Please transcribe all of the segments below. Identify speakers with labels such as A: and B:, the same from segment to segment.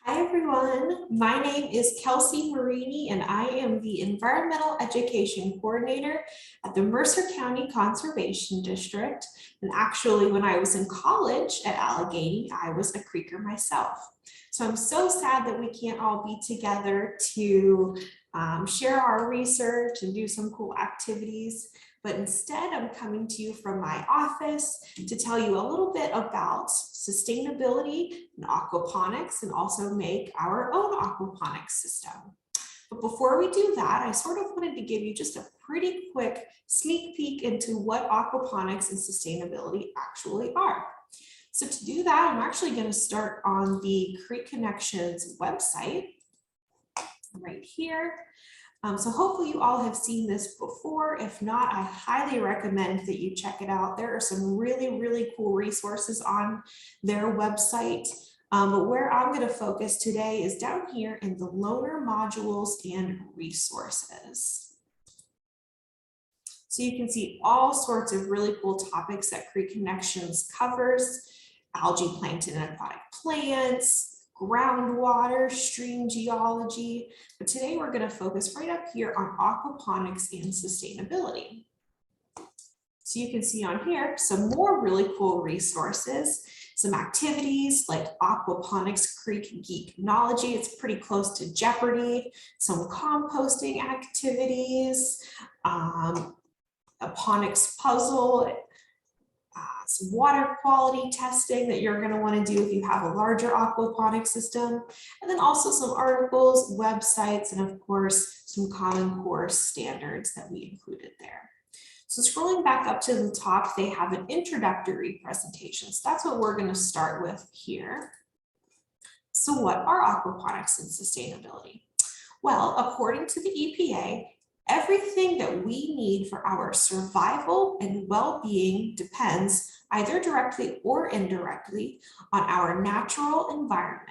A: Hi everyone, my name is Kelcy Marini and I am the Environmental Education Coordinator at the Mercer County Conservation District. And actually when I was in college at Allegheny, I was a creeker myself. So I'm so sad that we can't all be together to share our research and do some cool activities. But instead, I'm coming to you from my office to tell you a little bit about sustainability and aquaponics and also make our own aquaponics system. But before we do that, I sort of wanted to give you just a pretty quick sneak peek into what aquaponics and sustainability actually are. So to do that, I'm actually going to start on the Creek Connections website right here. So hopefully you all have seen this before. If not, I highly recommend that you check it out. There are some really cool resources on their website. But where I'm going to focus today is down here in the loaner modules and resources. So you can see all sorts of really cool topics that Creek Connections covers: algae, plankton, and aquatic plants, groundwater, stream geology. But today we're going to focus right up here on aquaponics and sustainability. So you can see on here some more really cool resources, some activities like Aquaponics Creek Geeknology. It's pretty close to Jeopardy. Some composting activities, Aponics puzzle, some water quality testing that you're going to want to do if you have a larger aquaponics system, and then also some articles, websites, and of course some Common Core standards that we included there. So scrolling back up to the top, they have an introductory presentation. So that's what we're going to start with here. So what are aquaponics and sustainability? Well, according to the EPA, everything that we need for our survival and well-being depends either directly or indirectly on our natural environment.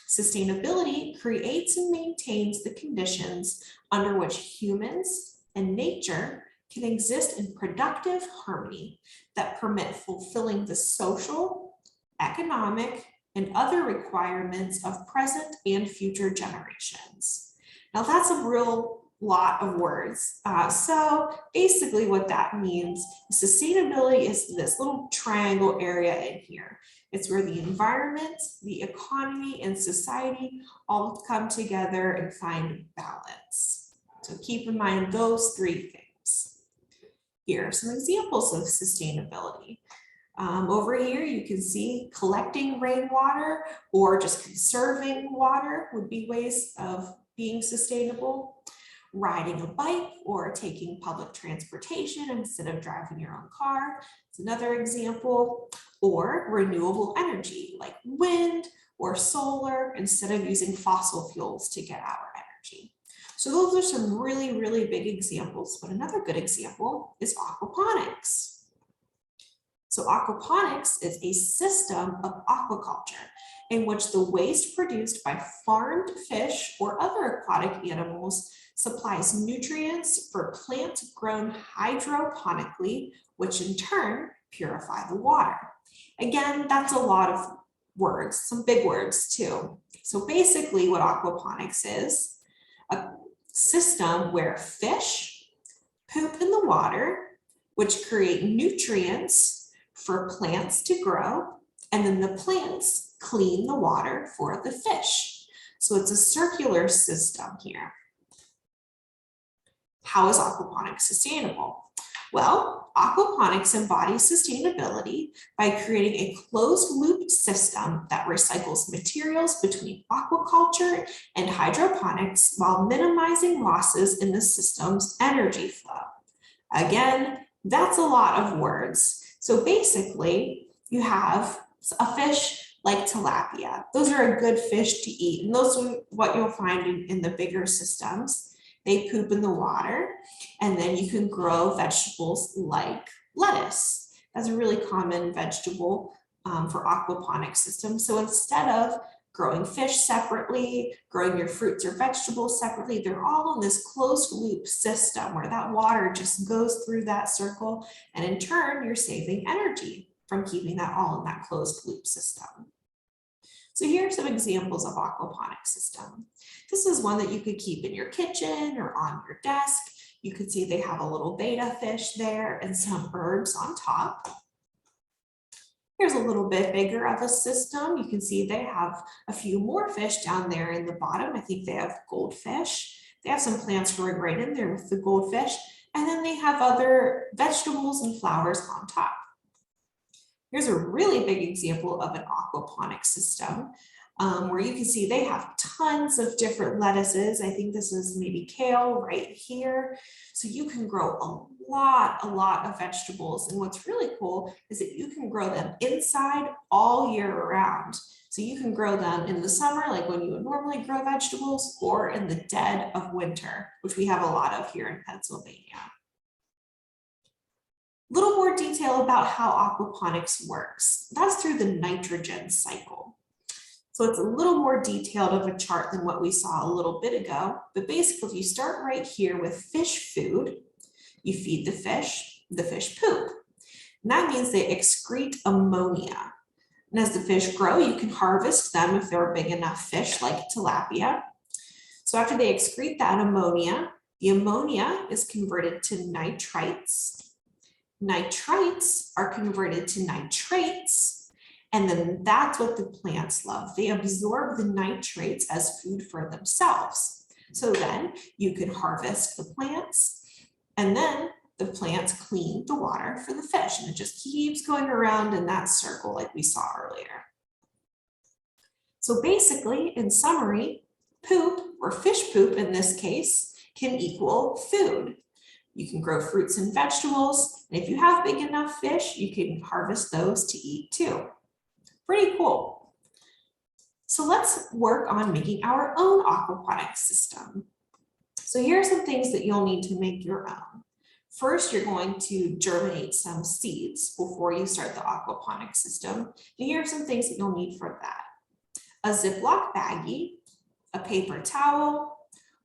A: Sustainability creates and maintains the conditions under which humans and nature can exist in productive harmony that permit fulfilling the social, economic, and other requirements of present and future generations. Now that's a real lot of words. So basically what that means is sustainability is this little triangle area in here. It's where the environment, the economy, and society all come together and find balance. So keep in mind those three things. Here are some examples of sustainability. Over here, you can see collecting rainwater or just conserving water would be ways of being sustainable. Riding a bike or taking public transportation instead of driving your own car is another example. Or renewable energy like wind or solar instead of using fossil fuels to get our energy. So those are some really big examples, but another good example is aquaponics. So aquaponics is a system of aquaculture in which the waste produced by farmed fish or other aquatic animals supplies nutrients for plants grown hydroponically, which in turn purify the water. Again, that's a lot of words, some big words too. So basically what aquaponics is a system where fish poop in the water, which create nutrients for plants to grow, and then the plants clean the water for the fish. So it's a circular system here. How is aquaponics sustainable? Well, aquaponics embodies sustainability by creating a closed loop system that recycles materials between aquaculture and hydroponics while minimizing losses in the system's energy flow. Again, that's a lot of words. So basically, you have a fish like tilapia. Those are a good fish to eat, and those are what you'll find in the bigger systems. They poop in the water, and then you can grow vegetables like lettuce. That's a really common vegetable for aquaponics systems. So instead of growing fish separately, growing your fruits or vegetables separately, they're all in this closed loop system where that water just goes through that circle, and in turn, you're saving energy from keeping that all in that closed loop system. So here are some examples of aquaponics system. This is one that you could keep in your kitchen or on your desk. You can see they have a little betta fish there and some herbs on top. Here's a little bit bigger of a system. You can see they have a few more fish down there in the bottom. I think they have goldfish. They have some plants growing right in there with the goldfish. And then they have other vegetables and flowers on top. Here's a really big example of an aquaponics system where you can see they have tons of different lettuces. I think this is maybe kale right here. So you can grow a lot of vegetables. And what's really cool is that you can grow them inside all year round. So you can grow them in the summer, like when you would normally grow vegetables, or in the dead of winter, which we have a lot of here in Pennsylvania. Little more detail about how aquaponics works. That's through the nitrogen cycle. So it's a little more detailed of a chart than what we saw a little bit ago, but basically if you start right here with fish food, you feed the fish poop. And that means they excrete ammonia. And as the fish grow, you can harvest them if they're big enough fish like tilapia. So after they excrete that ammonia, the ammonia is converted to nitrites. Nitrites are converted to nitrates, and then that's what the plants love. They absorb the nitrates as food for themselves. So then you can harvest the plants, and then the plants clean the water for the fish, and it just keeps going around in that circle like we saw earlier. So basically, in summary, poop, or fish poop in this case, can equal food. You can grow fruits and vegetables, and if you have big enough fish, you can harvest those to eat too. Pretty cool. So let's work on making our own aquaponics system. So here are some things that you'll need to make your own. First, you're going to germinate some seeds before you start the aquaponics system. And here are some things that you'll need for that. A Ziploc baggie, a paper towel,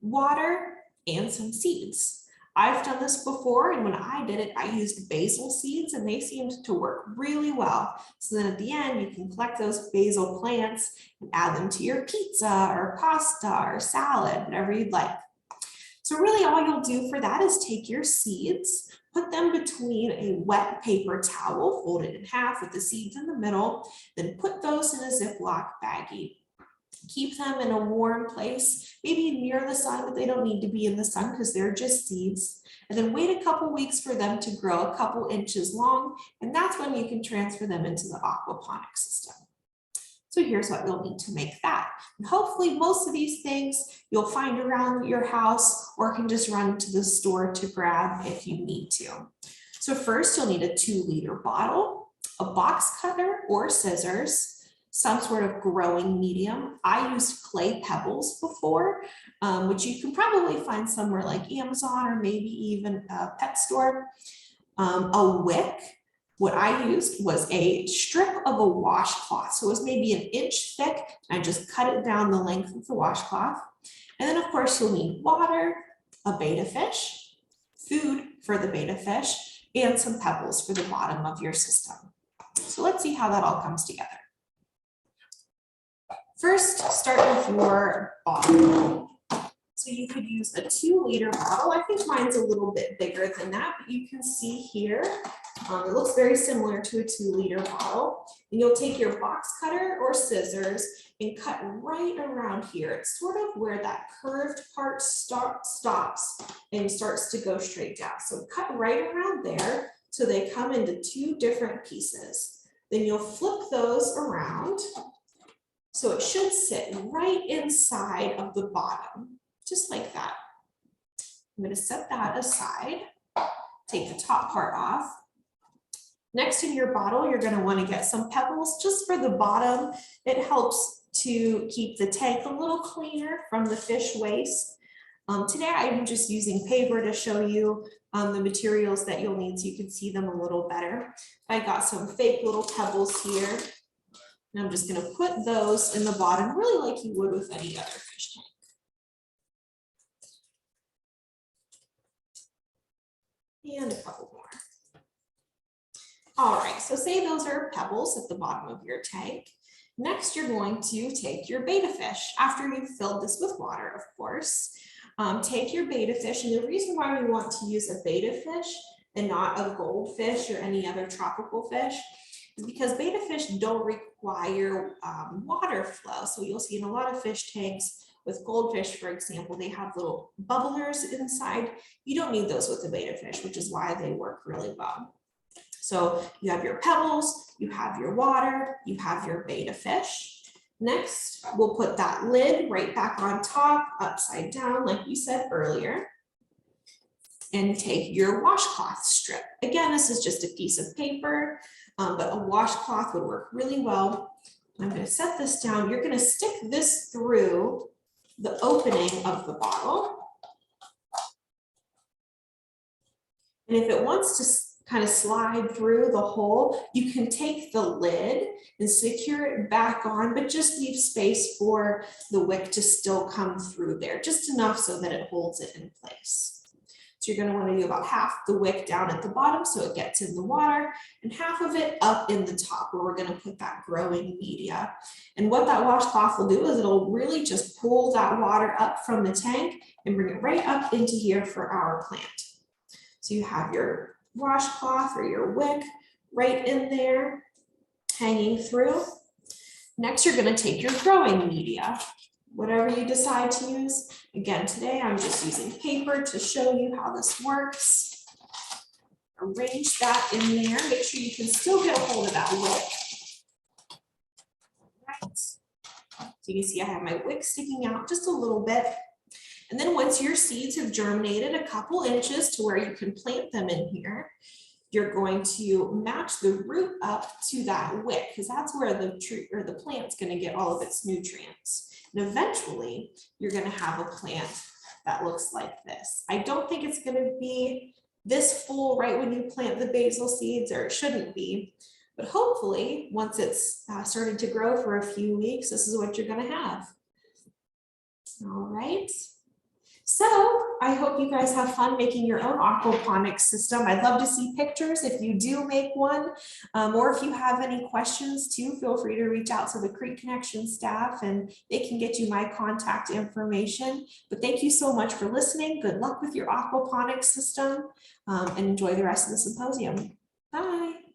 A: water, and some seeds. I've done this before, and when I did it, I used basil seeds and they seemed to work really well. So then at the end, you can collect those basil plants and add them to your pizza or pasta or salad, whatever you'd like. So really all you'll do for that is take your seeds, put them between a wet paper towel, fold it in half with the seeds in the middle, then put those in a Ziploc baggie. Keep them in a warm place, maybe near the sun, but they don't need to be in the sun because they're just seeds. And then wait a couple weeks for them to grow a couple inches long, and that's when you can transfer them into the aquaponics system. So here's what you'll need to make that. And hopefully most of these things you'll find around your house or can just run to the store to grab if you need to. So first you'll need a 2-liter bottle, a box cutter or scissors, some sort of growing medium. I used clay pebbles before, which you can probably find somewhere like Amazon or maybe even a pet store. A wick. What I used was a strip of a washcloth. So it was maybe an inch thick. I just cut it down the length of the washcloth. And then of course you'll need water, a betta fish, food for the betta fish, and some pebbles for the bottom of your system. So let's see how that all comes together. First, start with your bottle. So you could use a 2-liter bottle. I think mine's a little bit bigger than that, but you can see here, it looks very similar to a 2-liter bottle. And you'll take your box cutter or scissors and cut right around here. It's sort of where that curved part stops and starts to go straight down. So cut right around there so they come into 2 different pieces. Then you'll flip those around. So it should sit right inside of the bottom, just like that. I'm going to set that aside, take the top part off. Next in your bottle, you're going to want to get some pebbles just for the bottom. It helps to keep the tank a little cleaner from the fish waste. Today I'm just using paper to show you the materials that you'll need so you can see them a little better. I got some fake little pebbles here. And I'm just going to put those in the bottom, really like you would with any other fish tank. And a couple more. All right, so say those are pebbles at the bottom of your tank. Next, you're going to take your betta fish after you've filled this with water, of course. Take your betta fish, and the reason why we want to use a betta fish and not a goldfish or any other tropical fish is because betta fish don't require water flow. So you'll see in a lot of fish tanks with goldfish, for example, they have little bubblers inside. You don't need those with the betta fish, which is why they work really well. So you have your pebbles, you have your water, you have your betta fish. Next, we'll put that lid right back on top, upside down, like we said earlier, and take your washcloth strip. Again, this is just a piece of paper, but a washcloth would work really well. I'm going to set this down. You're going to stick this through the opening of the bottle. And if it wants to kind of slide through the hole, you can take the lid and secure it back on, but just leave space for the wick to still come through there, just enough so that it holds it in place. So you're going to want to do about half the wick down at the bottom so it gets in the water, and half of it up in the top where we're going to put that growing media. And what that washcloth will do is it'll really just pull that water up from the tank and bring it right up into here for our plant. So you have your washcloth or your wick right in there hanging through. Next, you're going to take your growing media, whatever you decide to use. Again, today I'm just using paper to show you how this works. Arrange that in there. Make sure you can still get a hold of that wick. Right. So you can see I have my wick sticking out just a little bit. And then once your seeds have germinated a couple inches to where you can plant them in here, you're going to match the root up to that wick, because that's where the tree or the plant's going to get all of its nutrients. And eventually you're going to have a plant that looks like this. I don't think it's going to be this full right when you plant the basil seeds, or it shouldn't be, but hopefully once it's started to grow for a few weeks, this is what you're going to have. All right. So I hope you guys have fun making your own aquaponics system. I'd love to see pictures if you do make one, or if you have any questions too, feel free to reach out to the Creek Connection staff and they can get you my contact information. But thank you so much for listening. Good luck with your aquaponics system, and enjoy the rest of the symposium. Bye.